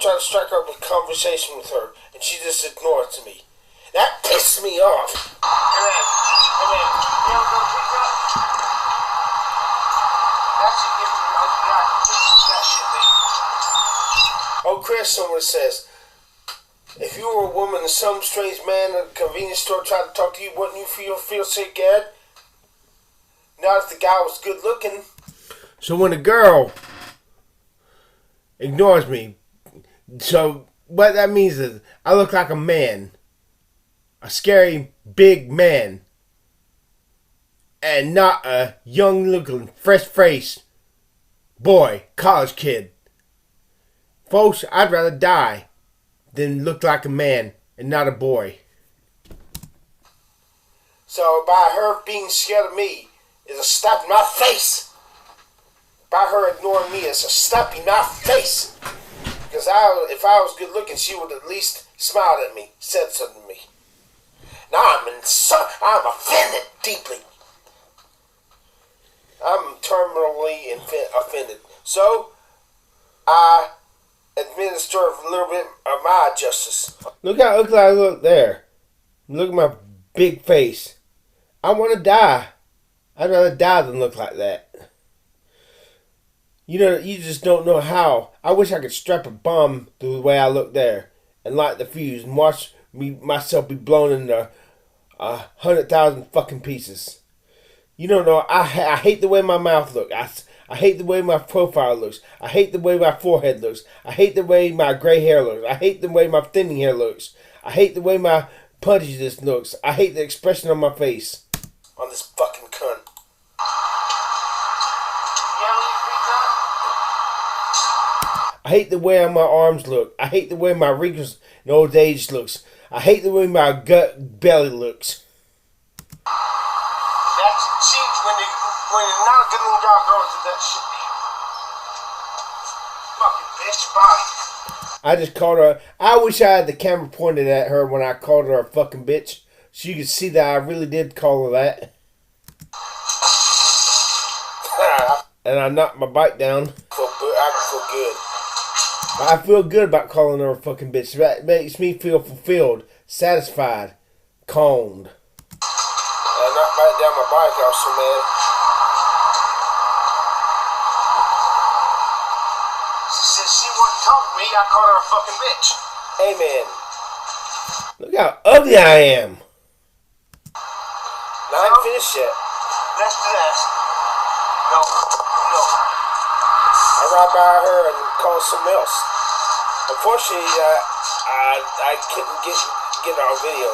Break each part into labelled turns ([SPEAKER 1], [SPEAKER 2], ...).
[SPEAKER 1] tried to strike up a conversation with her, and she just ignored me. That pissed me off.
[SPEAKER 2] Hey man, you ever go to pizza? That's a gift from my guy. That shit, baby.
[SPEAKER 1] Oh, Chris, someone says, if you were a woman and some strange man at a convenience store tried to talk to you, wouldn't you feel scared? Not if the guy was good looking. So when a girl ignores me, so what that means is I look like a man. A scary, big man. And not a young-looking, fresh-faced boy, college kid. Folks, I'd rather die than look like a man and not a boy. So by her being scared of me is a slap in my face. By her ignoring me is a slap in my face. Because if I was good looking, she would at least smiled at me, said something to me. Now I'm offended deeply. I'm terminally offended. So I administer a little bit of my justice. Look how I look there. Look at my big face. I want to die. I'd rather die than look like that. You know, you just don't know how. I wish I could strap a bomb through the way I look there and light the fuse and watch myself be blown into 100,000 fucking pieces. You don't know. I hate the way my mouth looks. I hate the way my profile looks. I hate the way my forehead looks. I hate the way my gray hair looks. I hate the way my thinning hair looks. I hate the way my pudginess looks. I hate the expression on my face. On this fucking cunt. I hate the way my arms look. I hate the way my wrinkles in old age looks. I hate the way my gut belly looks.
[SPEAKER 2] That's when you're not a good little dog girls do that shit. Fucking bitch, bye.
[SPEAKER 1] I just called her. I wish I had the camera pointed at her when I called her a fucking bitch, so you could see that I really did call her that. And I knocked my bike down. I feel good. I feel good about calling her a fucking bitch. That makes me feel fulfilled, satisfied, calmed. I knocked right down my bike also, man.
[SPEAKER 2] She said she wouldn't talk to me. I called her a fucking bitch.
[SPEAKER 1] Hey, man. Look how ugly I am. Now, I ain't finished yet.
[SPEAKER 2] Let's do that. No.
[SPEAKER 1] I ride by her and call something else. Unfortunately, I couldn't get it on video.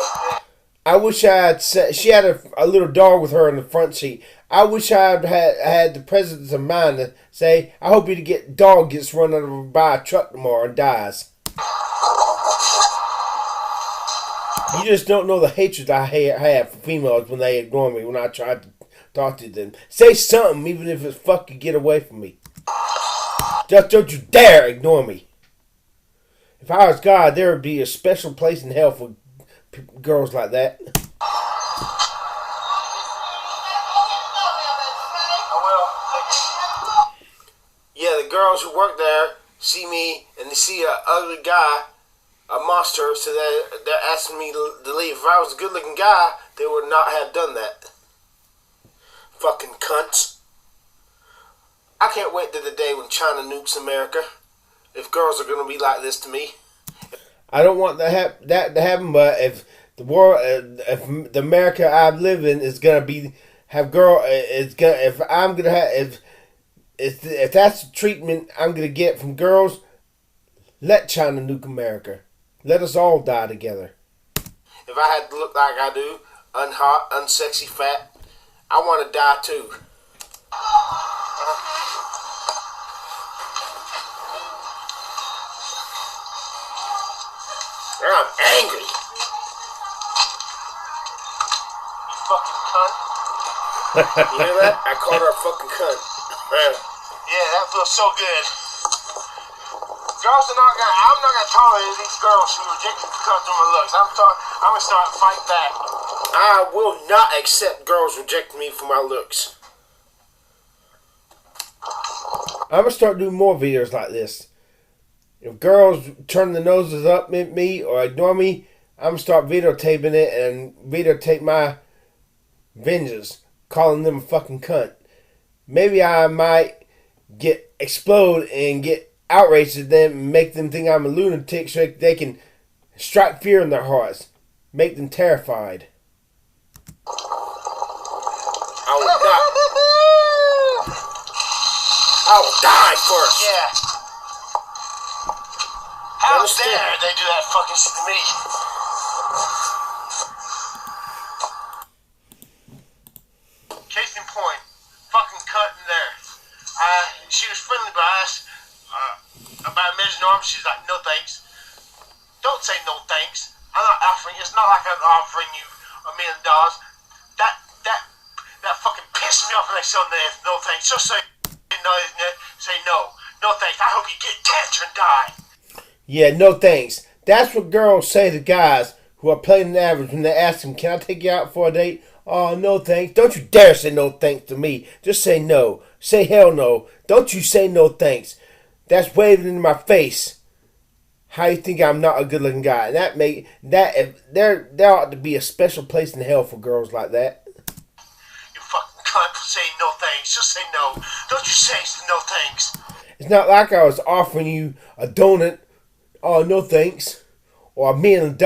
[SPEAKER 1] I wish I had said, she had a little dog with her in the front seat. I wish I had the presence of mind to say, I hope your dog gets run over by a truck tomorrow and dies. You just don't know the hatred I have for females when they ignore me when I try to talk to them. Say something, even if it's fuck you, get away from me. Just don't you dare ignore me. If I was God, there would be a special place in hell for girls like that. Yeah, the girls who work there see me and they see an ugly guy, a monster, so they're asking me to leave. If I was a good-looking guy, they would not have done that. Fucking cunts. I can't wait to the day when China nukes America. If girls are going to be like this to me. I don't want that to happen, but if the world, if the America I live in is going to if that's the treatment I'm going to get from girls, let China nuke America. Let us all die together. If I had to look like I do, unhot, unsexy, fat, I want to die too. I'm angry.
[SPEAKER 2] You fucking cunt.
[SPEAKER 1] You hear that? I called her a fucking cunt.
[SPEAKER 2] Yeah, that feels so good. Girls are I'm not gonna tolerate these girls who reject me because of my looks. I'm gonna start fighting back.
[SPEAKER 1] I will not accept girls rejecting me for my looks. I'm gonna start doing more videos like this. If girls turn their noses up at me or ignore me, I'm going to start videotaping it and videotape my vengeance, calling them a fucking cunt. Maybe I might explode and get outraged at them and make them think I'm a lunatic so they can strike fear in their hearts. Make them terrified.
[SPEAKER 2] I will die first. Yeah. How dare they do that fucking shit to me? Case in point, fucking cunt in there. She was friendly, but I asked about measuring arms. She's like, no thanks. Don't say no thanks. I'm not offering. It's not like I'm offering you $1 million. That fucking pissed me off when they said no thanks. Just say no. Say no. No thanks. I hope you get cancer and die.
[SPEAKER 1] Yeah, no thanks. That's what girls say to guys who are playing an average when they ask them, can I take you out for a date? Oh, no thanks. Don't you dare say no thanks to me. Just say no. Say hell no. Don't you say no thanks. That's waving in my face. How you think I'm not a good looking guy? There ought to be a special place in hell for girls like that.
[SPEAKER 2] You fucking cunt for saying no thanks. Just say no. Don't you say no thanks.
[SPEAKER 1] It's not like I was offering you a donut. Oh, no thanks. Or $1 million.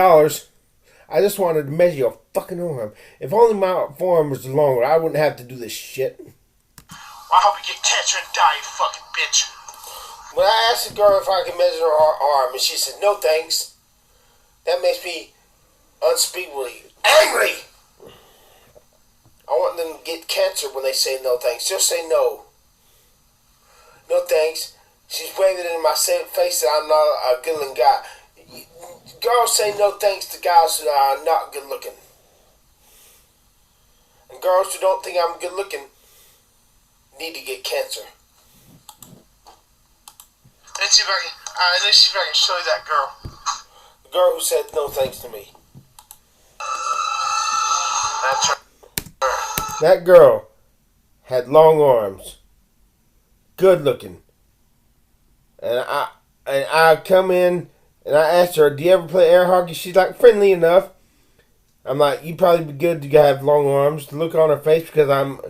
[SPEAKER 1] I just wanted to measure your fucking arm. If only my forearm was longer, I wouldn't have to do this shit.
[SPEAKER 2] Well, I hope you get cancer and die, you fucking bitch.
[SPEAKER 1] When I asked the girl if I could measure her arm and she said no thanks, that makes me unspeakably angry. I want them to get cancer when they say no thanks. Just say no. No thanks. She's waving in my face that I'm not a good looking guy. Girls say no thanks to guys who are not good looking. And girls who don't think I'm good looking need to get cancer.
[SPEAKER 2] Let's see if I can show you that girl.
[SPEAKER 1] The girl who said no thanks to me.
[SPEAKER 2] That's her.
[SPEAKER 1] That girl had long arms. Good looking. And I come in and I asked her, do you ever play air hockey? She's like, friendly enough. I'm like, you'd probably be good to have long arms. Look on her face because I'm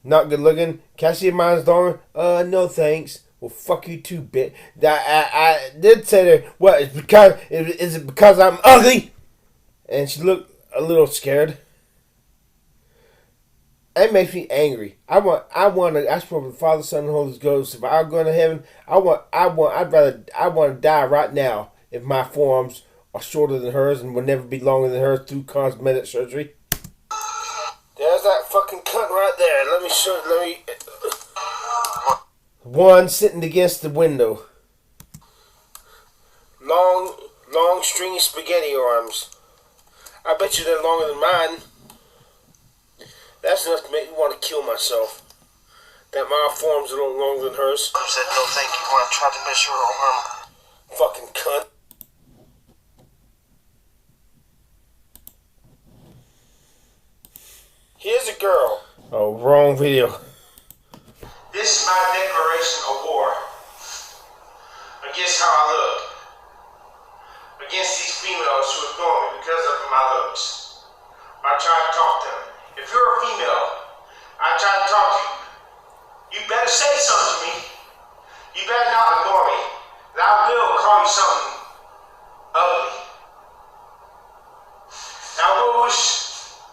[SPEAKER 1] not good looking. Can I see mine's longer? No thanks. Well, fuck you too, bitch. I did say to her, what, is it because I'm ugly? And she looked a little scared. That makes me angry. I want to. I swear, with the Father, Son, and Holy Ghost, if I'm going to heaven, I want to die right now if my forearms are shorter than hers and will never be longer than hers through cosmetic surgery. There's that fucking cunt right there. Let me. One sitting against the window. Long, stringy spaghetti arms. I bet you they're longer than mine. That's enough to make me want to kill myself. That my forearms are a little longer than hers.
[SPEAKER 2] I said no thank you when I tried to measure her arm.
[SPEAKER 1] Fucking cunt. Here's a girl. Oh, wrong video.
[SPEAKER 2] This is my declaration of war against how I look. Against these females who ignore me because of my looks. I try to talk to them. If you're a female, I try to talk to you. You better say something to me. You better not ignore me. And I will call you something ugly. And I will wish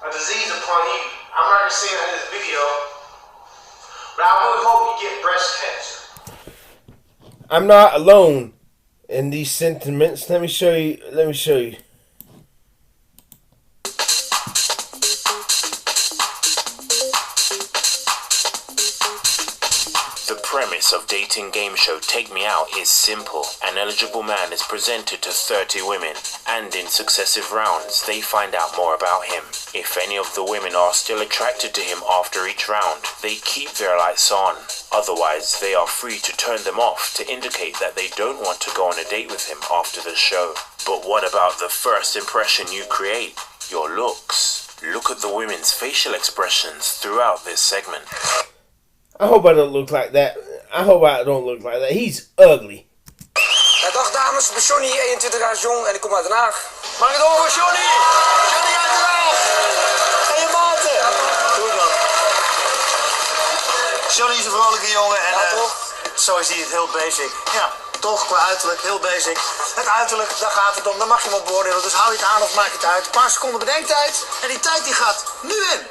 [SPEAKER 2] a disease upon you. I'm not going to say that in this video, but I really hope you get breast cancer.
[SPEAKER 1] I'm not alone in these sentiments. Let me show you.
[SPEAKER 3] The premise of dating game show Take Me Out is simple. An eligible man is presented to 30 women, and in successive rounds they find out more about him. If any of the women are still attracted to him after each round, they keep their lights on. Otherwise, they are free to turn them off to indicate that they don't want to go on a date with him after the show. But what about the first impression you create? Your looks. Look at the women's facial expressions throughout this segment.
[SPEAKER 1] I hope I don't look like that. He's ugly.
[SPEAKER 2] Hey,
[SPEAKER 4] dames, ik ben Johnny, 21 jaar jong en ik kom uit Den Haag. Mag ik het horen, Johnny? Johnny uit Den Haag! En je maten! Goed man.
[SPEAKER 5] Johnny is een vrolijke jongen en
[SPEAKER 4] toch?
[SPEAKER 5] zo is hij heel basic. Ja, toch qua uiterlijk, heel basic. Het uiterlijk, daar gaat het om, daar mag je hem op beoordelen. Dus hou je het aan of maak je het uit. Een paar seconden bedenktijd en die tijd die gaat nu in.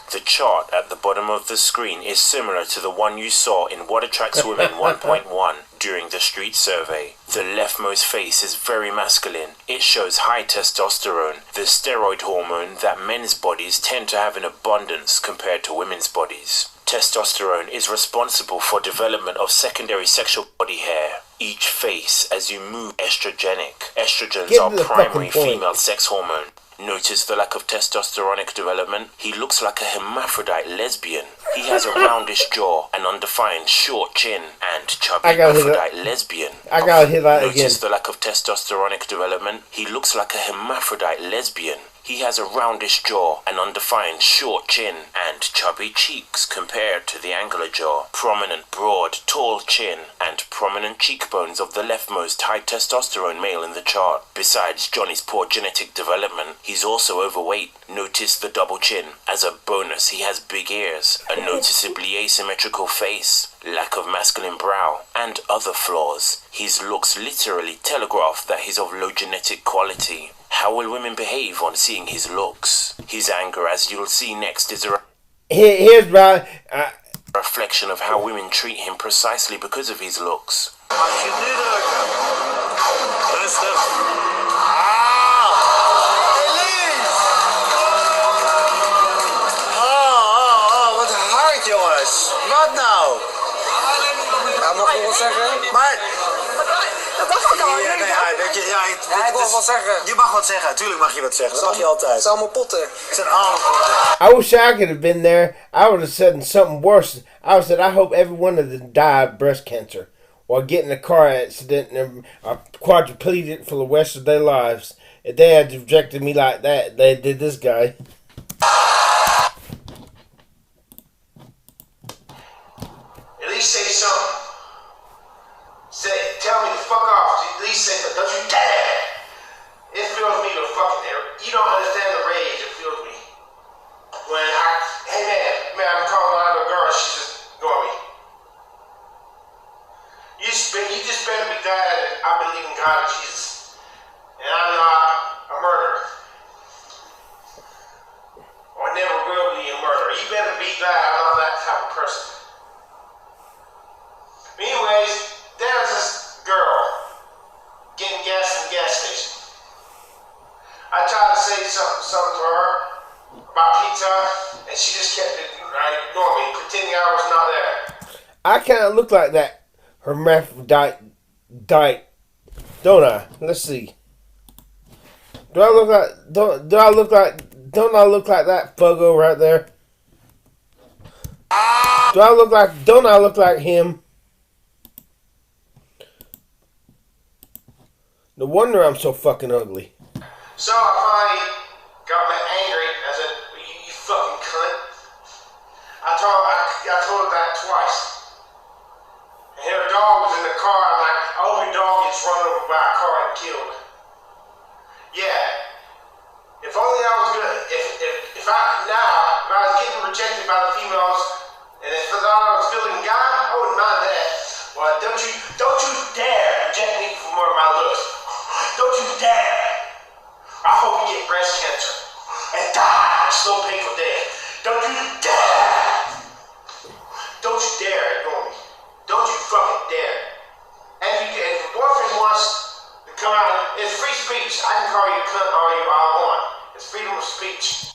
[SPEAKER 3] The chart at the bottom of the screen is similar to the one you saw in What Attracts Women 1.1 during the street survey. The leftmost face is very masculine. It shows high testosterone, the steroid hormone that men's bodies tend to have in abundance compared to women's bodies. Testosterone is responsible for development of secondary sexual body hair. Each face as you move estrogenic. Estrogens are primary female sex hormone. Notice the lack of testosteronic development? He looks like a hermaphrodite lesbian. He has a roundish jaw, an undefined short chin, and chubby hermaphrodite lesbian.
[SPEAKER 1] I gotta hit that again.
[SPEAKER 3] Notice the lack of testosteronic development? He looks like a hermaphrodite lesbian. He has a roundish jaw, an undefined short chin, and chubby cheeks compared to the angular jaw. Prominent, broad, tall chin, and prominent cheekbones of the leftmost high testosterone male in the chart. Besides Johnny's poor genetic development, he's also overweight. Notice the double chin. As a bonus, he has big ears, a noticeably asymmetrical face, lack of masculine brow, and other flaws. His looks literally telegraph that he's of low genetic quality. How will women behave on seeing his looks? His anger, as you'll see next, is a
[SPEAKER 1] Here's right.
[SPEAKER 3] reflection of how women treat him precisely because of his looks.
[SPEAKER 5] Mag je het nu drukken? Rustig. Elise! Wat hard jongens. Wat nou?
[SPEAKER 4] Ja, mag ik wel zeggen?
[SPEAKER 5] Maar...
[SPEAKER 4] Dat dacht ik al.
[SPEAKER 5] Ja, weet je,
[SPEAKER 4] ik wil wat zeggen.
[SPEAKER 5] Je mag wat zeggen, tuurlijk mag je wat zeggen. Dat mag je altijd.
[SPEAKER 4] Het zijn allemaal potten.
[SPEAKER 5] Het zijn allemaal potten.
[SPEAKER 1] I wish I could have been there. I would have said something worse. I would have said, I hope every one of them die of breast cancer or get in a car accident and are quadriplegic for the rest of their lives. If they had rejected me like that, they did this guy.
[SPEAKER 2] At least say something. Tell me to fuck off. At least say that. Don't you dare! It fills me to fucking air. You don't understand the rage it fills me. When hey man, I'm calling out a girl, she's just ignoring me. You just better be glad that I believe in God and Jesus. And I'm not a murderer. Or never will be a murderer. You better be glad I'm not that type of person. Anyways, there's this girl getting gas in the gas station. I tried to say something to her about pizza, and she just kept ignoring me, pretending I was not there.
[SPEAKER 1] I kind of look like that hermaphrodite, don't I? Let's see. Don't I look like that fuggo right there? Don't I look like him? No wonder I'm so fucking ugly.
[SPEAKER 2] So I finally got angry. I said, you fucking cunt. I told her that twice. And her dog was in the car. I'm like, I hope your dog gets run over by a car and killed. Yeah. If only I was gonna, if I was getting rejected by the females, and if I thought I was feeling guy, I wouldn't mind that. Well, don't you dare reject me for my looks. Don't you dare. I hope you get breast cancer and die a slow painful death. Don't you dare. Don't you dare ignore me. Don't you fucking dare. And if your boyfriend wants to come out, it's free speech. I can call you a cunt all I want. It's freedom of speech.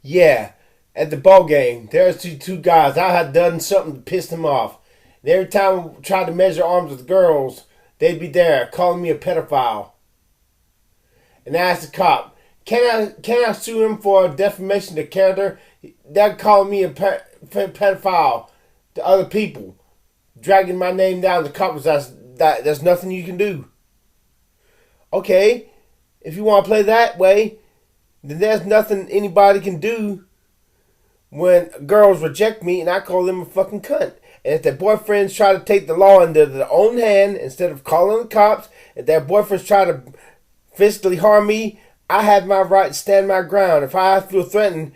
[SPEAKER 1] Yeah, at the ball game, there's two guys. I had done something to piss them off. And every time I tried to measure arms with girls, they'd be there calling me a pedophile. And I asked the cop, can I sue him for defamation of character? They're calling me a pedophile to other people, dragging my name down. The cop was there's nothing you can do. Okay, if you want to play that way, then there's nothing anybody can do when girls reject me and I call them a fucking cunt. And if their boyfriends try to take the law into their own hand instead of calling the cops, if their boyfriends try to physically harm me, I have my right to stand my ground. If I feel threatened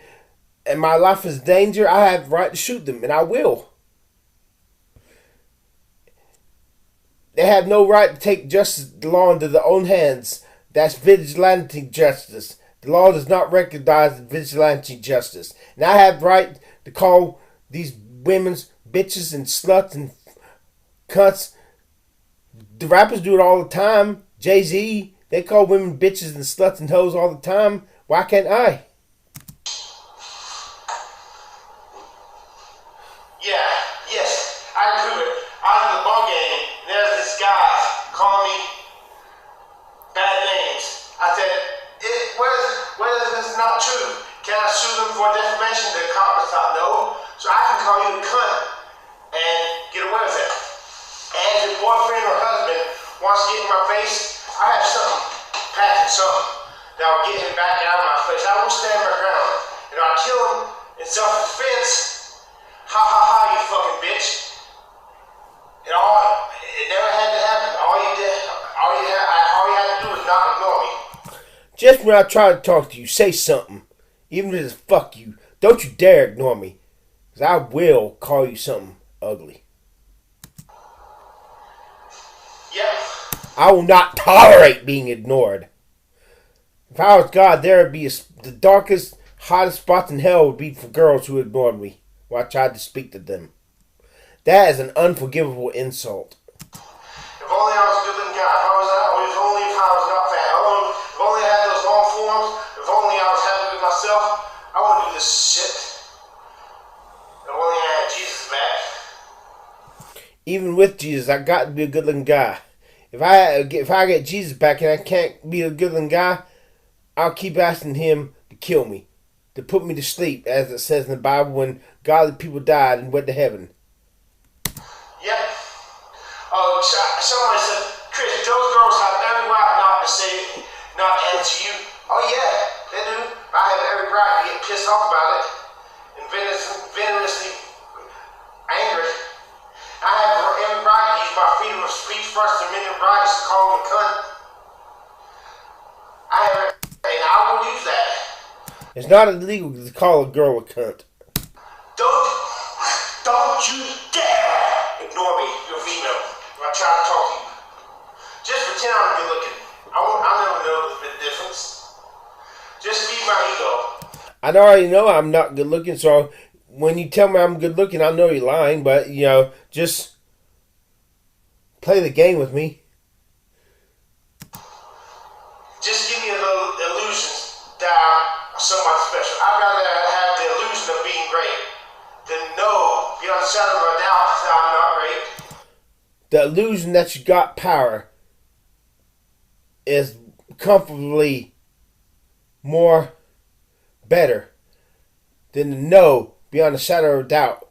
[SPEAKER 1] and my life is in danger, I have the right to shoot them, and I will. They have no right to take the law into their own hands. That's vigilante justice. The law does not recognize vigilante justice. And I have the right to call these women's bitches and sluts and cunts. The rappers do it all the time. Jay-Z, they call women bitches and sluts and hoes all the time. Why can't I?
[SPEAKER 2] Yes, I agree with it. I was in the ball game, and there's this guy calling me bad names. I said, what is this not true? Can I sue them for defamation? The cop was like, no. So I can call you a cunt and get away with it. And if your boyfriend or husband wants to get in my face, I have something, patent something, that will get him back out of my face. I will stand my ground. And I'll kill him in self-defense. Ha ha ha, you fucking bitch. And it never had to happen. All you had to do was not ignore me.
[SPEAKER 1] Just when I try to talk to you, say something. Even if it's fuck you. Don't you dare ignore me. Because I will call you something ugly.
[SPEAKER 2] Yep.
[SPEAKER 1] I will not tolerate being ignored. If I was God, there would be the darkest, hottest spots in hell would be for girls who ignored me while I tried to speak to them. That is an unforgivable insult.
[SPEAKER 2] If only I was a good-looking guy. If only I was not fat. If only I had those long forearms. If only I was happy with myself. I wouldn't do this shit. If only I had Jesus back.
[SPEAKER 1] Even with Jesus, I got to be a good-looking guy. If I get Jesus back and I can't be a good-looking guy, I'll keep asking him to kill me, to put me to sleep, as it says in the Bible when godly people died and went to heaven.
[SPEAKER 2] Yep. Oh, someone said, Chris, those girls have every right not to answer you. Oh yeah, they do. I have every right to get pissed off about it and venomously angry. I have every right to use my freedom of speech, First Amendment rights to call them a cunt. And I will use that.
[SPEAKER 1] It's not illegal to call a girl a cunt.
[SPEAKER 2] Don't you dare ignore me. You're female. When I try to talk to you, just pretend I'm good looking. I'll never know the difference. Just feed my ego.
[SPEAKER 1] I already know I'm not good looking, so when you tell me I'm good looking, I know you're lying, but, just play the game with me.
[SPEAKER 2] Just give me a little illusion that I'm somebody special. I'd rather have the illusion of being great than know, beyond a shadow of a doubt, that I'm not great.
[SPEAKER 1] The illusion that you got power is comfortably more better than to know beyond a shadow of a doubt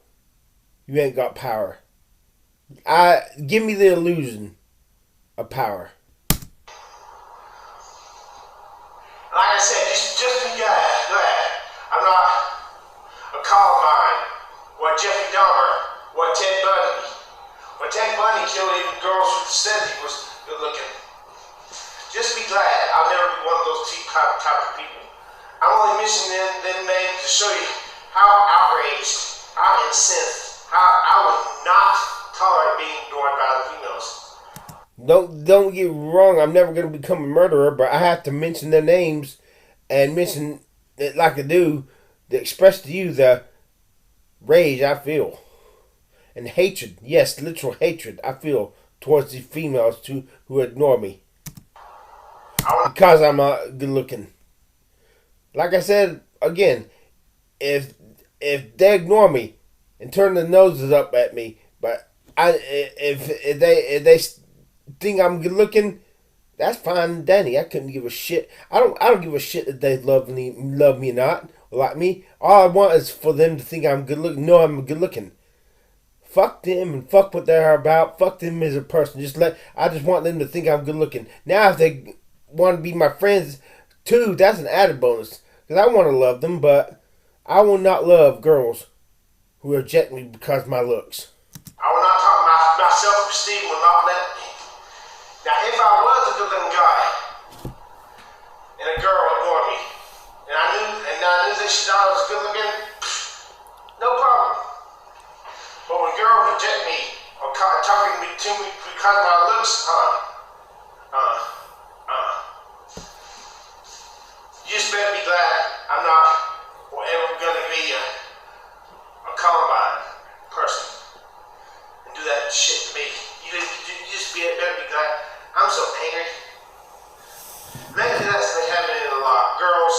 [SPEAKER 1] you ain't got power. Give me the illusion of power.
[SPEAKER 2] Like I said, just be glad I'm not a Columbine or Jeffrey Dahmer or Ted Bundy. When Ted Bundy killed even girls who said he was good looking. Just be glad I'll never be one of those type of people. I'm only mentioning them names to show you how outraged, how incensed, how I would not tolerate being ignored by the females.
[SPEAKER 1] Don't get me wrong, I'm never going to become a murderer, but I have to mention their names and mention it like I do to express to you the rage I feel. And hatred, yes, literal hatred I feel towards these females who ignore me. Because I'm not good looking. Like I said, again, if they ignore me and turn their noses up at me, but if they think I'm good looking, that's fine, Danny. I couldn't give a shit. I don't give a shit that they love me or not, or like me. All I want is for them to think I'm good looking. No, I'm good looking. Fuck them and fuck what they're about. Fuck them as a person. I just want them to think I'm good looking. Now, if they want to be my friends too, that's an added bonus. Because I want to love them, but I will not love girls who reject me because of my looks.
[SPEAKER 2] my self-esteem will not let me. Now, if I was a good-looking guy and a girl ignored me, and I knew that she thought I was good-looking, no problem. But when girls reject me or talking to me because of my looks, you just better be glad I'm not ever gonna be a Columbine person and do that shit to me. You just better be glad. I'm so angry. Lately, that's been happening a lot. Girls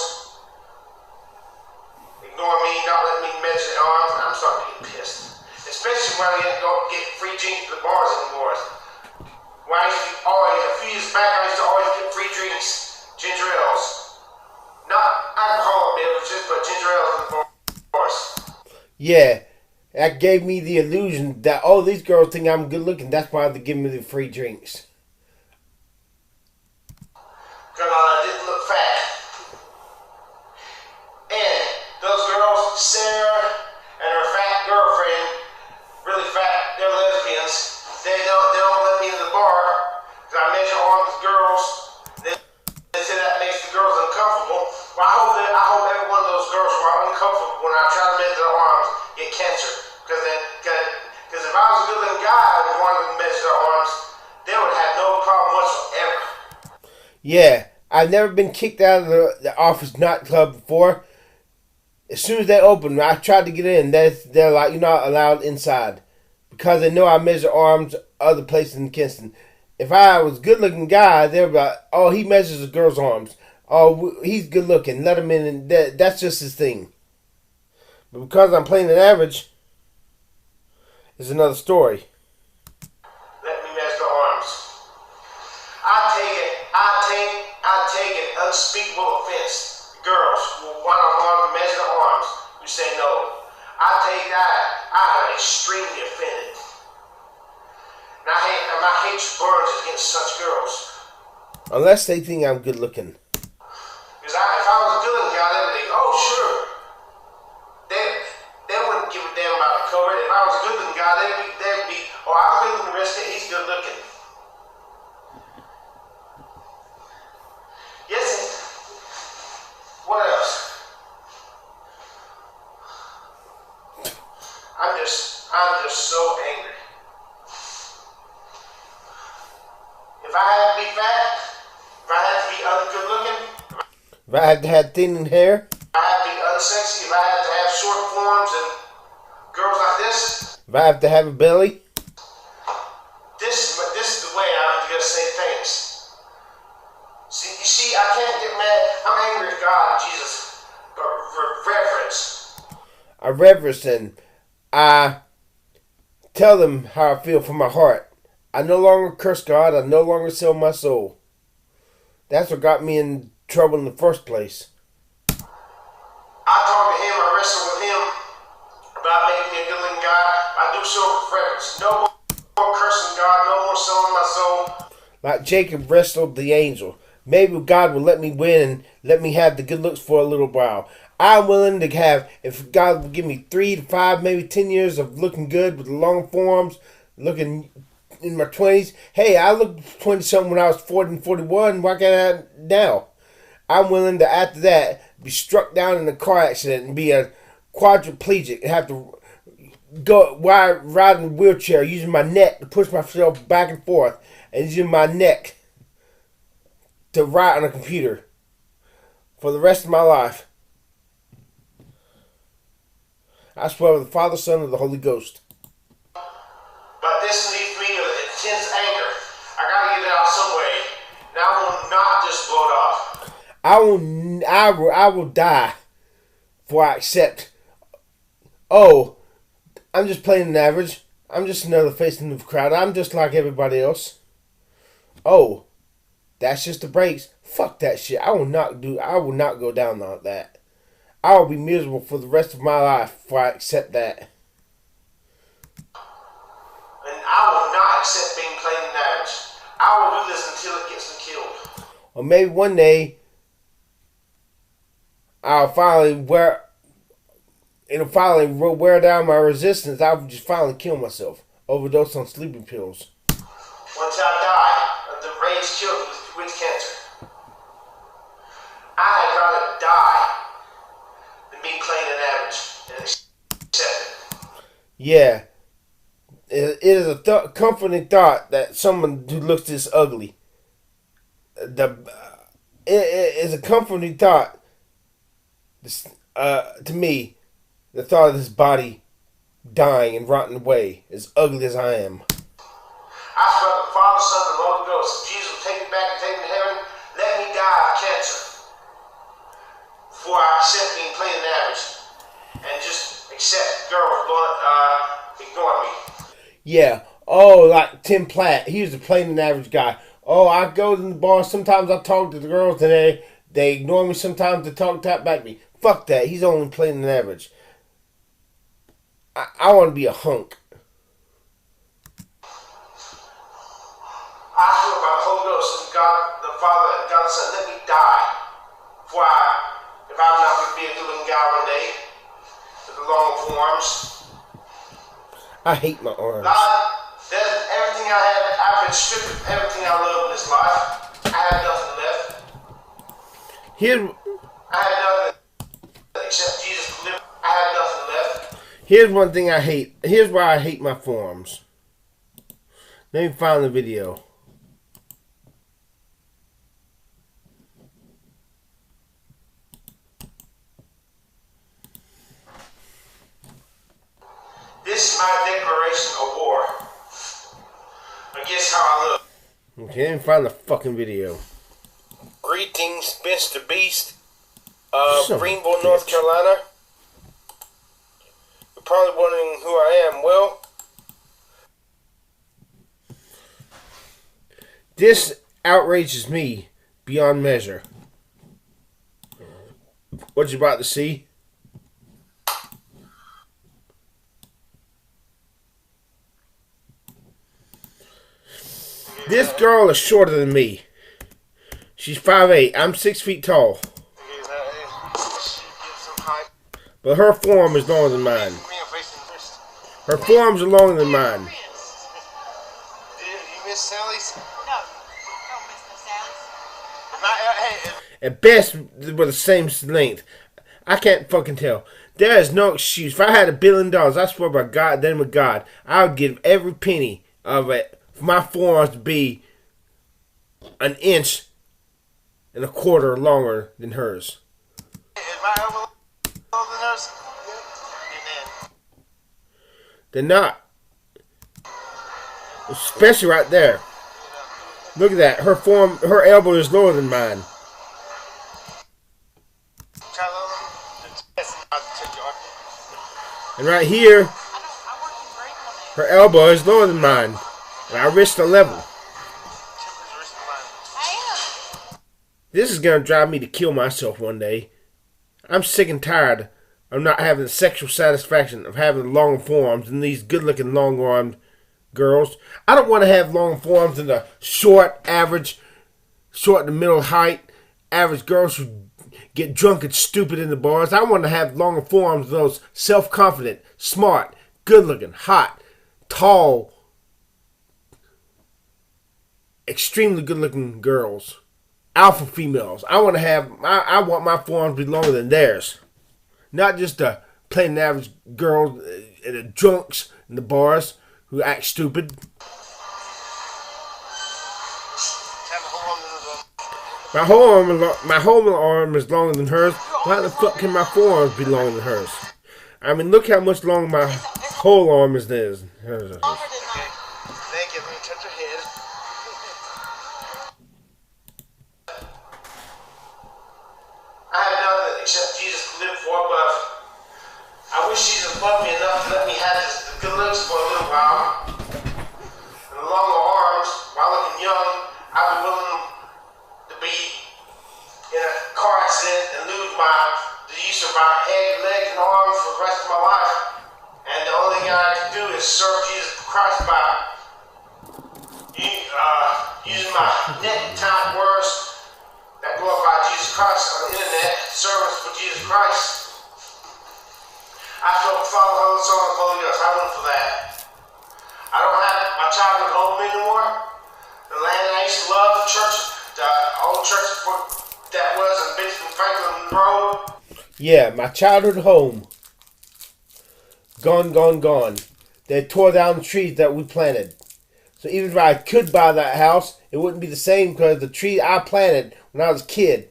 [SPEAKER 2] ignore me, not letting me measure their arms. I'm starting to get pissed. Especially when I don't get free drinks at the bars anymore. When I used to always, a few years back, I used to always get free drinks, ginger ales. Not alcohol beverages, but ginger ales at the bars.
[SPEAKER 1] Yeah, that gave me the illusion that, oh, these girls think I'm good looking. That's why they give me the free drinks.
[SPEAKER 2] Because I didn't look fat. And those girls, Sarah and her fat girlfriend, really fat, they're lesbians. They don't let me in the bar because I measure arms with girls. They say that makes the girls uncomfortable. Well, I hope every one of those girls who are uncomfortable when I try to measure their arms get cancer. Because if I was a good-looking guy and wanted to measure their arms, they would have no problem whatsoever.
[SPEAKER 1] Yeah, I've never been kicked out of the office nightclub before. As soon as they open, I tried to get in. They're like, you're not allowed inside. Because they know I measure arms other places in Kinston. If I was a good-looking guy, they'd be like, oh, he measures a girl's arms. Oh, he's good-looking. Let him in. And that's just his thing. But because I'm playing an average, it's another story.
[SPEAKER 2] Let me measure the arms. I take an unspeakable offense. Girls who want to measure the arms, you say no. I take that. I am extremely offended. And my hatred burns against such girls.
[SPEAKER 1] Unless they think I'm good looking.
[SPEAKER 2] Because if I was a good looking guy, they would think, oh, sure. They wouldn't give a damn about the color. If I was a good looking guy, they'd be, oh, I'm good looking, the rest of it, he's good looking. Yes. What else? I'm just so angry. If I had to be fat, if I had to be ungood looking,
[SPEAKER 1] If I had to have thin hair,
[SPEAKER 2] if I had to be unsexy, if I had to have short forms and girls like this,
[SPEAKER 1] if I have to have a belly,
[SPEAKER 2] this is the way I'm going to say things. See, I can't get mad. I'm angry at God and Jesus, but reverence.
[SPEAKER 1] I reverence and I tell them how I feel from my heart. I no longer curse God. I no longer sell my soul. That's what got me in trouble in the first place.
[SPEAKER 2] I talk to him, I wrestle with him about making me a good looking guy. I do so with reverence. No more cursing God, no more selling my soul.
[SPEAKER 1] Like Jacob wrestled the angel. Maybe God will let me win and let me have the good looks for a little while. I'm willing to have, if God will give me 3 to 5, maybe 10 years of looking good with long forearms, looking in my 20s. Hey, I looked 20-something when I was 40 and 41. Why can't I now? I'm willing to, after that, be struck down in a car accident and be a quadriplegic and have to go ride in a wheelchair using my neck to push myself back and forth and using my neck to write on a computer for the rest of my life. I swear with the Father, Son, and the Holy Ghost.
[SPEAKER 2] But this leaves me with intense anger. I gotta get it out some way. And I will not just blow it off.
[SPEAKER 1] I will die before I accept, oh, I'm just playing an average. I'm just another face in the crowd. I'm just like everybody else. Oh, that's just the breaks. Fuck that shit. I will not go down like that. I will be miserable for the rest of my life before I accept that.
[SPEAKER 2] And I will not accept being played in average. I will do this until it gets me killed.
[SPEAKER 1] Or maybe one day it'll finally wear down my resistance. I'll just finally kill myself. overdose on sleeping pills.
[SPEAKER 2] Once I die, the rage killed with cancer. I had rather die than be plain and average and accept it.
[SPEAKER 1] Yeah, it is a comforting thought that someone who looks this ugly. It is a comforting thought to me. The thought of this body dying and rotting away, as ugly as I am.
[SPEAKER 2] I swear the Father, Son, and the Holy Ghost, if Jesus will take me back and take me to heaven, let me die of cancer before I accept being plain and average and just accept girls ignoring me.
[SPEAKER 1] Yeah. Oh, like Tim Platt. He was a plain and average guy. Oh, I go to the bar. Sometimes I talk to the girls and they ignore me. Sometimes they talk back to me. Fuck that. He's only plain and average. I want to be a hunk.
[SPEAKER 2] I swear by the Holy Ghost and God, the Father and God the Son, let me die before if I'm not going to be a good-looking guy one day with the long forearms.
[SPEAKER 1] I hate my arms.
[SPEAKER 2] God, there's everything I had. I've been stripped of everything I love in this life. I have nothing left. I had nothing except Jesus to live. I had nothing left.
[SPEAKER 1] Here's one thing I hate. Here's why I hate my forearms. Let me find the video.
[SPEAKER 2] This is my declaration of war against how I look.
[SPEAKER 1] Okay, let me find the fucking video.
[SPEAKER 2] Greetings, Mr. Beast
[SPEAKER 1] Son
[SPEAKER 2] of
[SPEAKER 1] of a
[SPEAKER 2] Greenville, North
[SPEAKER 1] bitch.
[SPEAKER 2] Carolina. You're probably wondering who I am. Well,
[SPEAKER 1] This outrages me beyond measure. What you about to see? This girl is shorter than me. She's 5'8". I'm 6 feet tall. But her forearm is longer than mine. Her forearms are longer than mine.
[SPEAKER 2] you miss Sally's?
[SPEAKER 6] No, don't miss no Sally's.
[SPEAKER 1] At best, we're the same length. I can't fucking tell. There is no excuse. If I had $1 billion, I swear by God, then with God, I would give every penny of it for my forearms to be 1.25 inches longer than hers.
[SPEAKER 2] Is my elbow longer than hers?
[SPEAKER 1] They're not. Especially right there. Look at that. Her elbow is lower than mine. And right here, her elbow is lower than mine. And our wrists are level. This is going to drive me to kill myself one day. I'm sick and tired of not having the sexual satisfaction of having long forearms and these good-looking long-armed girls. I don't want to have long forearms in the short to middle height, average girls who get drunk and stupid in the bars. I want to have longer forearms than those self-confident, smart, good-looking, hot, tall, extremely good-looking girls. Alpha females. I want my forearms to be longer than theirs. Not just the plain average girls and the drunks in the bars who act stupid. My whole arm is longer than hers. Why the fuck can my forearms be longer than hers? I mean, look how much longer my whole arm is than hers.
[SPEAKER 2] Thank you. Let me touch your head. I have nothing except Jesus to live for, but I wish Jesus loved me enough to let me have the good looks for a little while. And the longer arms, while looking young, I'd be willing to be in a car accident and lose the use of my head, legs, and arms for the rest of my life. And the only thing I can do is serve Jesus Christ by using my net time words that glorify Jesus Christ on the internet, service for Jesus Christ. I feel Father, Holy Son, and Holy Ghost. I went for that. I I don't have my childhood home anymore. The land I used to love, the church, the old church that was in Benjamin Franklin Road.
[SPEAKER 1] Yeah, my childhood home. Gone, gone, gone. They tore down the trees that we planted. So even if I could buy that house, it wouldn't be the same because the tree I planted when I was a kid,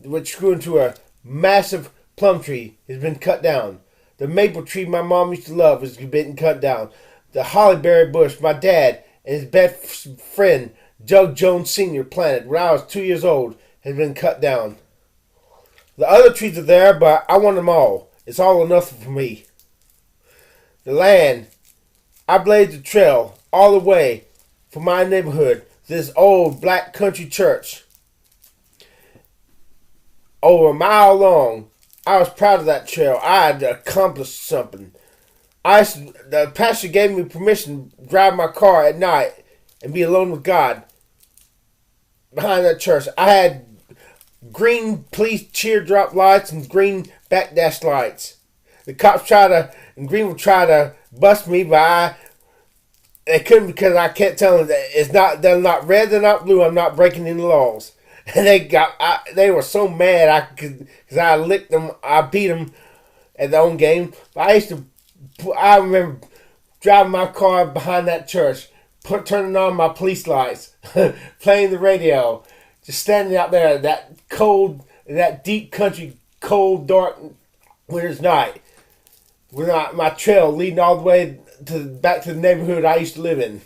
[SPEAKER 1] which grew into a massive plum tree, has been cut down. The maple tree my mom used to love has been cut down. The hollyberry bush my dad and his best friend, Doug Jones Sr. planted when I was 2 years old has been cut down. The other trees are there, but I want them all. It's all or nothing for me. The land, I blazed the trail all the way from my neighborhood to this old black country church. Over a mile long. I was proud of that trail. I had accomplished something. The pastor gave me permission to drive my car at night and be alone with God behind that church. I had green police teardrop lights and green backdash lights. The cops in Greenville tried to bust me, but they couldn't because I kept telling them they're not red, they're not blue, I'm not breaking any laws. And they were so mad because I licked them, I beat them at their own game. I remember driving my car behind that church, turning on my police lights, playing the radio, just standing out there that deep country, cold, dark winter's night, with my trail leading all the way back to the neighborhood I used to live in.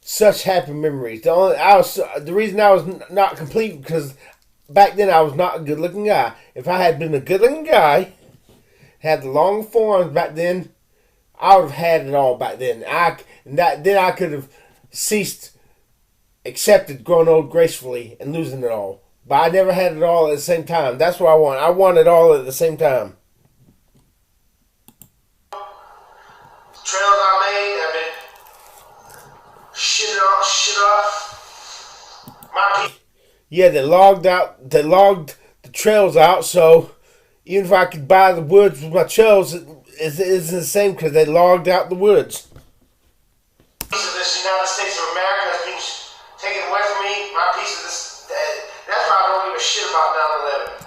[SPEAKER 1] Such happy memories. The reason I was not complete because back then I was not a good-looking guy. If I had been a good-looking guy, had the long forearms back then, I would have had it all back then. Then I could have accepted growing old gracefully and losing it all. But I never had it all at the same time. That's what I want. I want it all at the same time.
[SPEAKER 2] The trails I made have been shit off.
[SPEAKER 1] Yeah, they logged the trails out, so even if I could buy the woods with my trails, it isn't the same because they logged out the woods.
[SPEAKER 2] Piece of this United States of America has been taken away from me. My piece of this, that's why I don't give a shit about 9/11.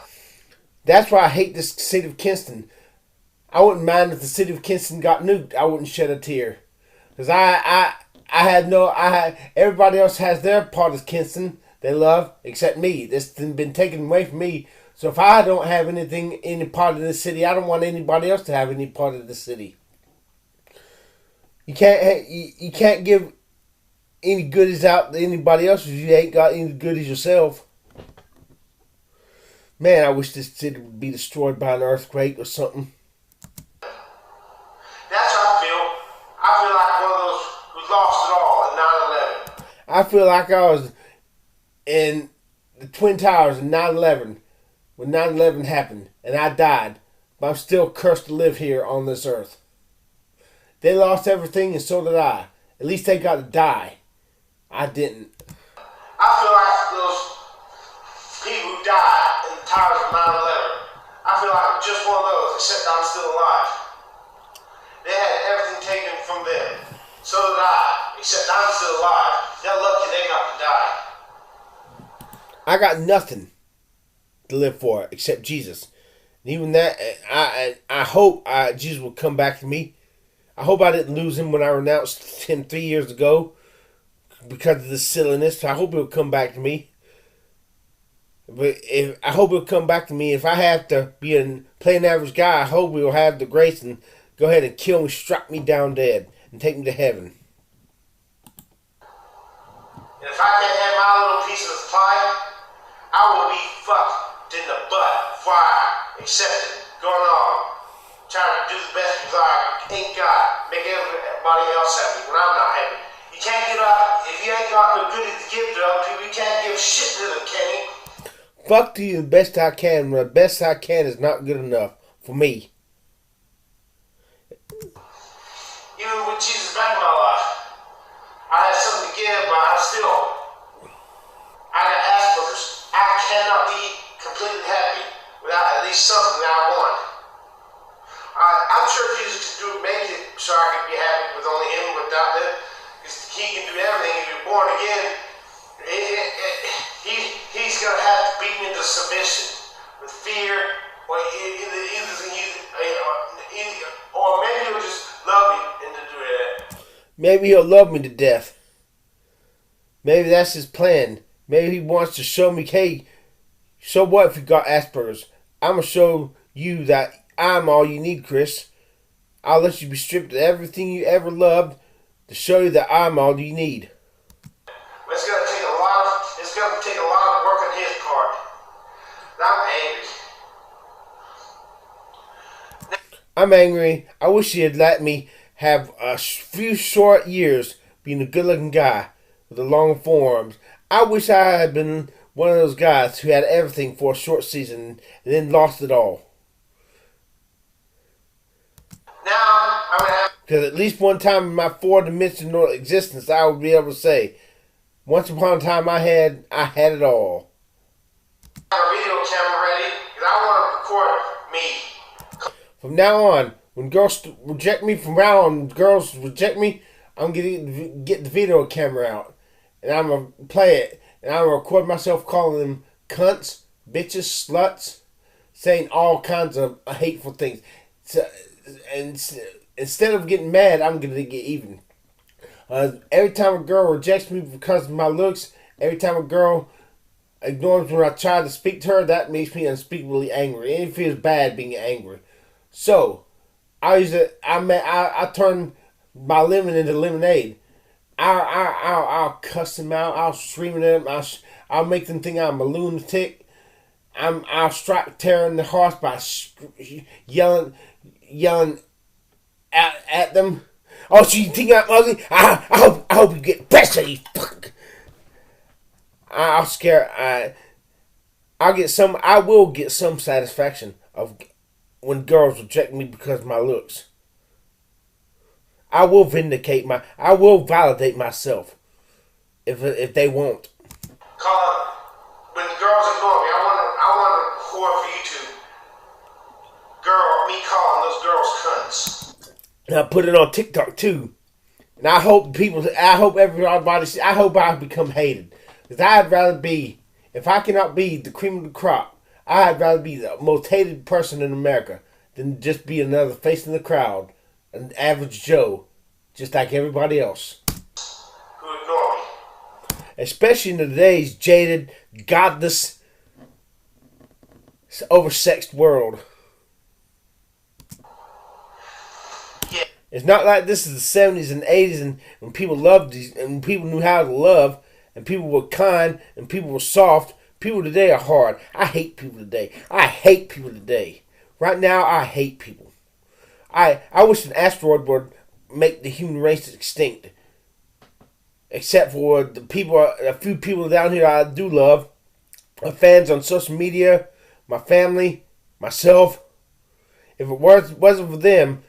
[SPEAKER 1] That's why I hate this city of Kinston. I wouldn't mind if the city of Kinston got nuked. I wouldn't shed a tear. Because everybody else has their part of Kinston they love, except me. This has been taken away from me. So if I don't have any part of this city, I don't want anybody else to have any part of the city. You can't give any goodies out to anybody else if you ain't got any goodies yourself. Man, I wish this city would be destroyed by an earthquake or something.
[SPEAKER 2] That's how I feel. I feel like one of those who lost it all in 9/11.
[SPEAKER 1] I feel like I was in the Twin Towers in 9/11 when 9/11 happened and I died, but I'm still cursed to live here on this earth. They lost everything and so did I. At least they got to die. I didn't.
[SPEAKER 2] I feel like those people who died in the towers of 9/11, I feel like I'm just one of those, except I'm still alive. They had everything taken from them. So did I, except I'm still alive. They're lucky they got to die.
[SPEAKER 1] I got nothing to live for except Jesus. And even that, I hope Jesus will come back to me. I hope I didn't lose him when I renounced him 3 years ago because of this silliness. I hope he'll come back to me. But I hope he'll come back to me. If I have to play an average guy, I hope he'll have the grace and go ahead and kill me, strike me down dead, and take me to heaven.
[SPEAKER 2] And if I can't have my little piece of the pie, I will be fucked in the butt before I accept it. Going on, trying to do the best because I ain't got, make everybody else happy when I'm not happy. You can't get up, if you ain't got no goodies to give to other people, you can't give shit to them, can you?
[SPEAKER 1] Fuck to you the best I can when the best I can is not good enough for me.
[SPEAKER 2] Even with Jesus back in my life, I had something to give, but I got Asperger's. I cannot be completely happy without at least something that I want. I'm sure Jesus could make it so I could be happy with only him without that. Because he can do everything. If you're born again, he's going to have to beat me into submission with fear, or or maybe he'll just love me into doing that.
[SPEAKER 1] Maybe he'll love me to death. Maybe that's his plan. Maybe he wants to show me, hey, so what if you got Asperger's? I'm going to show you that I'm all you need, Chris. I'll let you be stripped of everything you ever loved to show you that I'm all you need.
[SPEAKER 2] It's going to take a lot of work on his part. I'm angry.
[SPEAKER 1] I'm angry. I wish he had let me have a few short years being a good-looking guy with the long forearms. I wish I had been one of those guys who had everything for a short season and then lost it all.
[SPEAKER 2] Now, I'm going to have...
[SPEAKER 1] Because at least one time in my four-dimensional existence, I would be able to say, once upon a time I had it all.
[SPEAKER 2] I have a video camera ready because I want to record me.
[SPEAKER 1] From now on, when girls reject me, I'm going to get the video camera out. And I'm going to play it. And I'm going to record myself calling them cunts, bitches, sluts, saying all kinds of hateful things. So, and instead of getting mad, I'm going to get even. Every time a girl rejects me because of my looks, every time a girl ignores when I try to speak to her, that makes me unspeakably angry. And it feels bad being angry. So, I turn my lemon into lemonade. I'll cuss them out. I'll scream at them. I'll make them think I'm a lunatic. I'll strike terror in the hearts by yelling at them. Oh, so you think I'm ugly? I hope you get pressure, you fuck. I'll scare. I will get some satisfaction of when girls reject me because of my looks. I will validate myself if they won't.
[SPEAKER 2] Colin, when the girls ignore me, I want to record for YouTube. Me calling those girls cunts.
[SPEAKER 1] And I put it on TikTok too. And I hope everybody see. I hope I become hated. Because I'd rather be, if I cannot be the cream of the crop, I'd rather be the most hated person in America than just be another face in the crowd, an average Joe, just like everybody else.
[SPEAKER 2] Who ignore me.
[SPEAKER 1] Especially in today's jaded, godless, oversexed world.
[SPEAKER 2] Yeah.
[SPEAKER 1] It's not like this is the 70s and 80s and when people loved these and people knew how to love and people were kind and people were soft. People today are hard. I hate people today. Right now, I hate people. I wish an asteroid would make the human race extinct. Except for a few people down here I do love. My fans on social media, my family, myself. If it wasn't for them,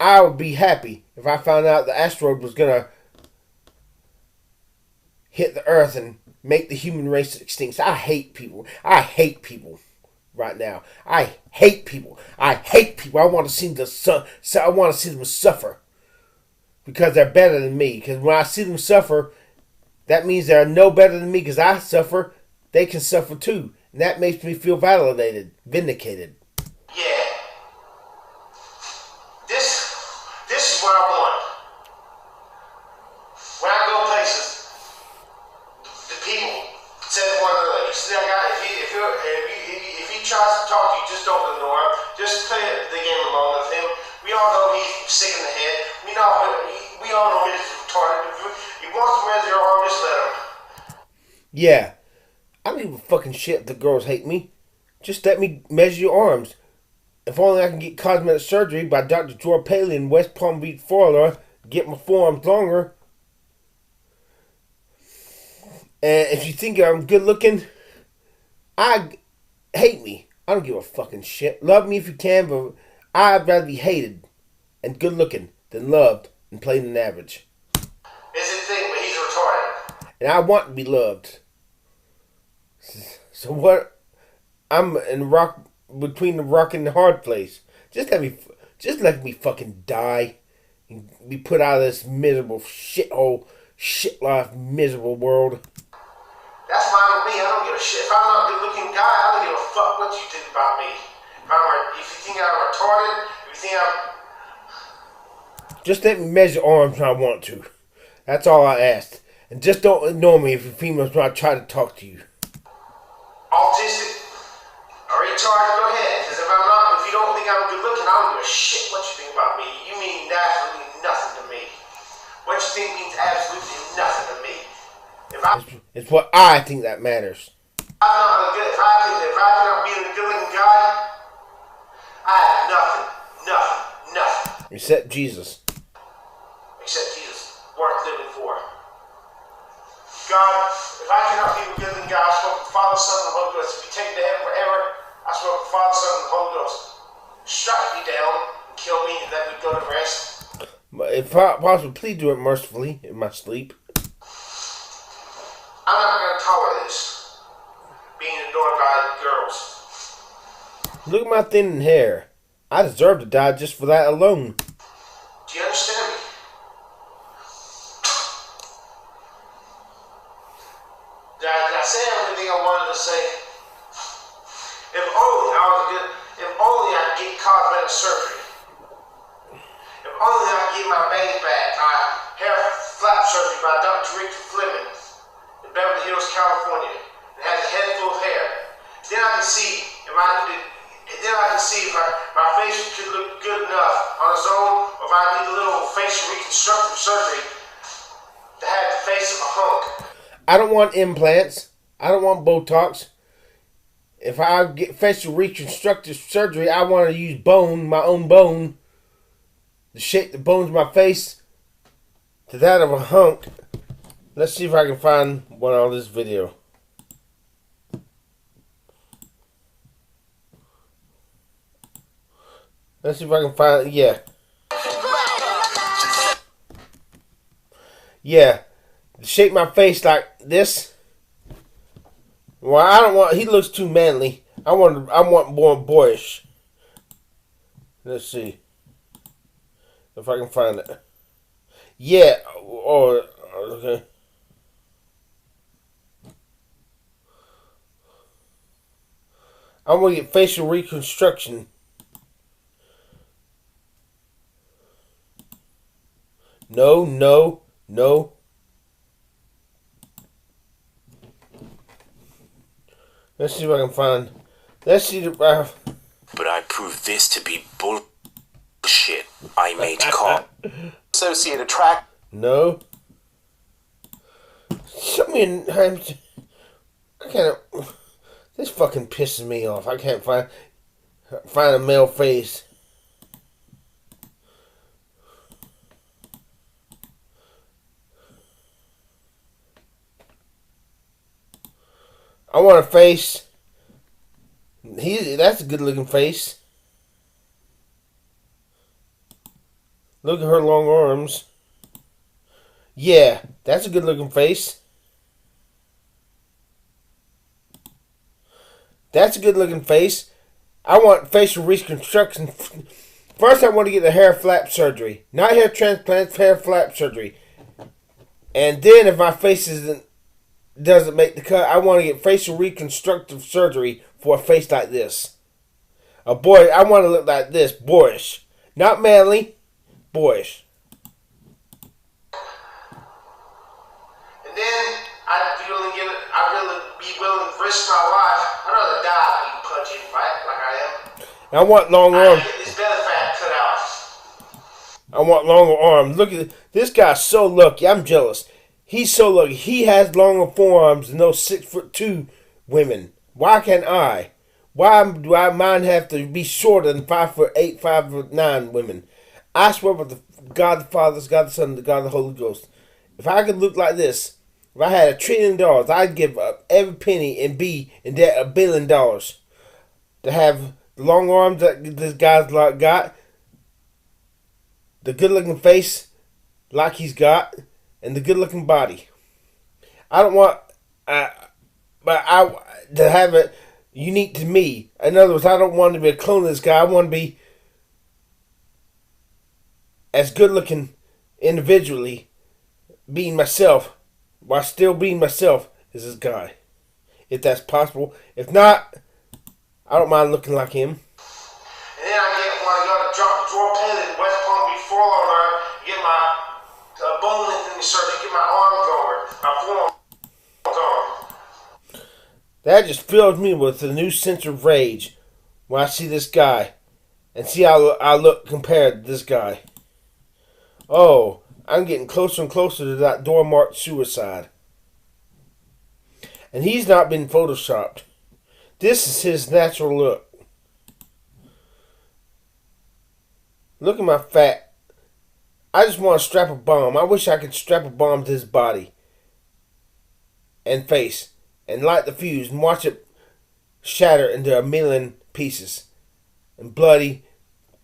[SPEAKER 1] I would be happy if I found out the asteroid was going to hit the earth and make the human race extinct. I hate people. Right now. I hate people. I want to see I want to see them suffer. Because they're better than me. Because when I see them suffer, that means they're no better than me. Because I suffer, they can suffer too. And that makes me feel validated, vindicated.
[SPEAKER 2] Yeah. This is what I want. When I go places, the people say to one another, you see that guy, if he tries to talk to you, just don't ignore him. Just play the game along with him. We all know he's sick in the head. We all know he's retarded. If he wants to raise your arm, just let him.
[SPEAKER 1] Yeah. I don't give a fucking shit if the girls hate me. Just let me measure your arms. If only I can get cosmetic surgery by Dr. Joy Paley in West Palm Beach, Florida, get my forearms longer. And if you think I'm good looking, hate me. I don't give a fucking shit. Love me if you can, but I'd rather be hated and good looking than loved and plain and average.
[SPEAKER 2] It's his thing, but he's retarded.
[SPEAKER 1] And I want to be loved. So what? I'm in between the rock and the hard place. Just let me fucking die. Be put out of this miserable shithole, shit life, miserable world.
[SPEAKER 2] That's fine with me. I don't give a shit. If I'm not a good-looking guy, I don't give a fuck what you think about me. If you think I'm retarded, if you think I'm...
[SPEAKER 1] Just let me measure arms when I want to. That's all I asked. And just don't ignore me if a female's when I try to talk to you.
[SPEAKER 2] Autistic or retarded, go ahead. Because if you don't think I'm good-looking, I don't give a shit what you think about me. You mean absolutely nothing to me. What you think means absolutely nothing to me.
[SPEAKER 1] It's what I think that matters.
[SPEAKER 2] If I cannot be a good-looking guy, I have nothing.
[SPEAKER 1] Except Jesus.
[SPEAKER 2] Except Jesus, worth living for. God, if I cannot be a good-looking guy, I spoke with the Father, Son, and the Holy Ghost. If you take me to heaven forever, I spoke with the Father, Son, and the Holy Ghost. Strike me down and kill me and let me go to rest.
[SPEAKER 1] If possible, please do it mercifully in my sleep.
[SPEAKER 2] I'm not going to tolerate this. Being adored by girls.
[SPEAKER 1] Look at my thinning hair. I deserve to die just for that alone.
[SPEAKER 2] Do you understand me? Did I say everything I wanted to say? If only I could get cosmetic surgery. If only I could get my bangs back, my hair flap surgery by Dr. Richard Fleming in Beverly Hills, California, and has a head full of hair. Then I can see if my face could look good enough on its own, or if I need a little facial reconstructive surgery to have the face of a hunk.
[SPEAKER 1] I don't want implants. I don't want Botox. If I get facial reconstructive surgery, I want to use bone, my own bone, to shape the bones of my face to that of a hunk. Let's see if I can find one on this video. Let's see if I can find, yeah. Yeah. Shape my face like this. Well, I don't want, he looks too manly. I want more boyish. Let's see if I can find it. Yeah. Oh, okay. I'm gonna get facial reconstruction. No. Let's see if I can find. Let's see the.
[SPEAKER 3] But I proved this to be bullshit. I made cop. Associated track.
[SPEAKER 1] No. Show me. I can't. This fucking pisses me off. I can't find a male face. I want a face. That's a good looking face. Look at her long arms. Yeah, that's a good looking face. That's a good looking face. I want facial reconstruction. First, I want to get the hair flap surgery. Not hair transplants, hair flap surgery. And then if my face doesn't make the cut, I want to get facial reconstructive surgery for a face like this. A boy, I want to look like this, boyish. Not manly, boyish.
[SPEAKER 2] And then I'd really be willing to risk my life. I'd rather die than be pudgy, right? Like I am.
[SPEAKER 1] I want long arms.
[SPEAKER 2] Get this belly fat cut out.
[SPEAKER 1] I want longer arms. Look at this guy's so lucky. I'm jealous. He's so lucky. He has longer forearms than those 6'2" women. Why can't I? Why do mine have to be shorter than 5'8", 5'9" women? I swear by the God the Father, God the Son, the God the Holy Ghost. If I could look like this, if I had $1 trillion, I'd give up every penny and be in debt $1 billion to have the long arms that this guy's got, the good-looking face like he's got, and the good-looking body. I don't want, to have it unique to me. In other words, I don't want to be a clone of this guy. I want to be as good looking individually, being myself, while still being myself, as this guy. If that's possible. If not, I don't mind looking like him.
[SPEAKER 2] And then I got to drop the drawer pin in West Palm Beach forearm, get my bone lengthening surgery, get my arm longer, my forearm gone.
[SPEAKER 1] That just fills me with a new sense of rage when I see this guy and see how I look compared to this guy. Oh, I'm getting closer and closer to that door marked suicide. And he's not been photoshopped. This is his natural look. Look at my fat. I just want to strap a bomb. I wish I could strap a bomb to his body and face and light the fuse and watch it shatter into a million pieces and bloody,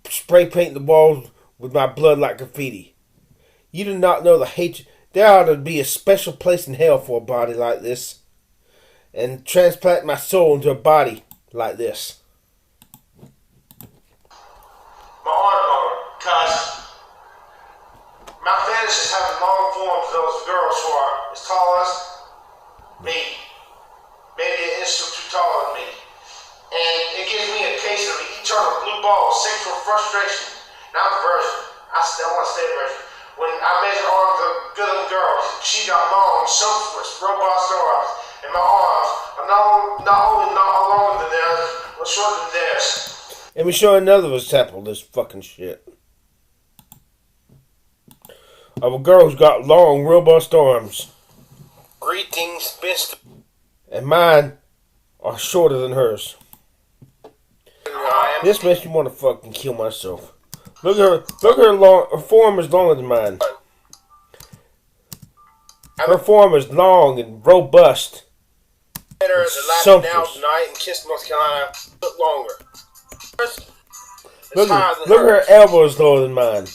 [SPEAKER 1] spray paint the walls with my blood like graffiti. You do not know the hatred. There ought to be a special place in hell for a body like this, and transplant my soul into a body like this.
[SPEAKER 2] My arm longer, cause my fetish is having long forms of those girls who are as tall as me, maybe an inch or two taller than me. And it gives me a case of eternal blue balls, sexual frustration. Now I'm a virgin. I still want to stay a virgin. When I measure arms of a good little girl, she got long, sumptuous, robust arms, and my arms are not only not longer than theirs, but shorter than theirs.
[SPEAKER 1] Let me show another example of this fucking shit. Of a girl who's got long, robust arms.
[SPEAKER 2] Greetings, Mr.
[SPEAKER 1] And mine are shorter than hers. This makes me want to fucking kill myself. Look at her. Look at her long. Her form is longer than mine. Her form is long and robust.
[SPEAKER 2] Better the last now tonight and kiss North Carolina a bit longer.
[SPEAKER 1] Look at her elbows lower than mine.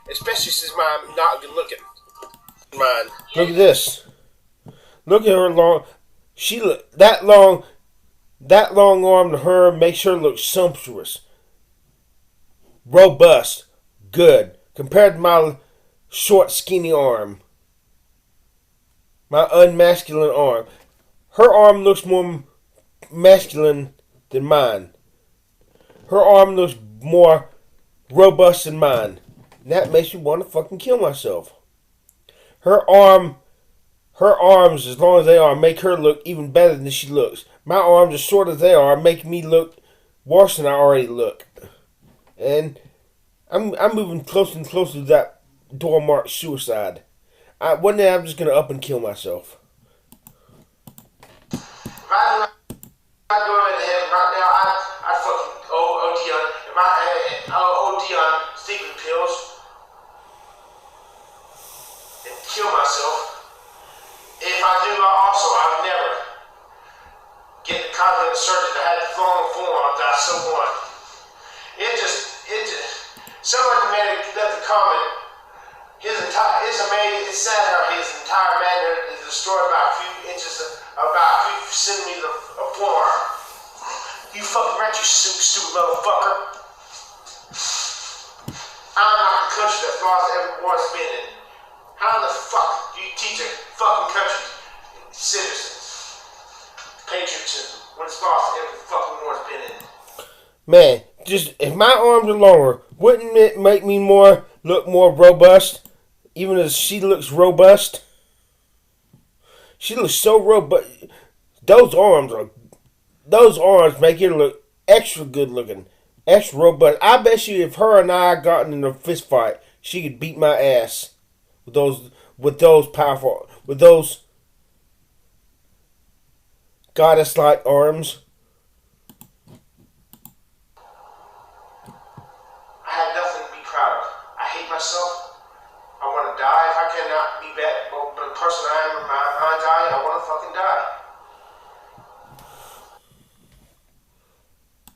[SPEAKER 2] Especially since mine not good looking. Mine.
[SPEAKER 1] Look at this. Look at her long. She look that long. That long arm to her makes her look sumptuous, robust, good compared to my short, skinny arm. My unmasculine arm. Her arm looks more masculine than mine. Her arm looks more robust than mine. And that makes me want to fucking kill myself. Her arms, as long as they are, make her look even better than she looks. My arms, as short as they are, make me look worse than I already look. And I'm moving closer and closer to that door marked suicide. One day I'm just going to up and kill myself.
[SPEAKER 2] If I go into heaven right now, I fucking OD on, if I OD on sleeping pills and kill myself. If I do, I would never get the confident surgeon that had the long forearms I so want. It just, someone left the comment. It's sad how his entire manhood is destroyed by a few inches, about a few centimeters of forearm. You fucking right, you stupid motherfucker. I'm not the country that's lost every war it's been in. How the fuck do you teach a fucking country citizens patriotism when it's lost every fucking war it's been in?
[SPEAKER 1] Man, just if my arms are longer, wouldn't it make me look more robust? Even as she looks robust, she looks so robust. Those arms make her look extra good looking, extra robust. I bet you if her and I got in a fist fight, she could beat my ass with those goddess-like arms.
[SPEAKER 2] I have nothing to be proud of. I hate myself. I want to die if I cannot be back. But the person I am in my mind's eye, I want to fucking die.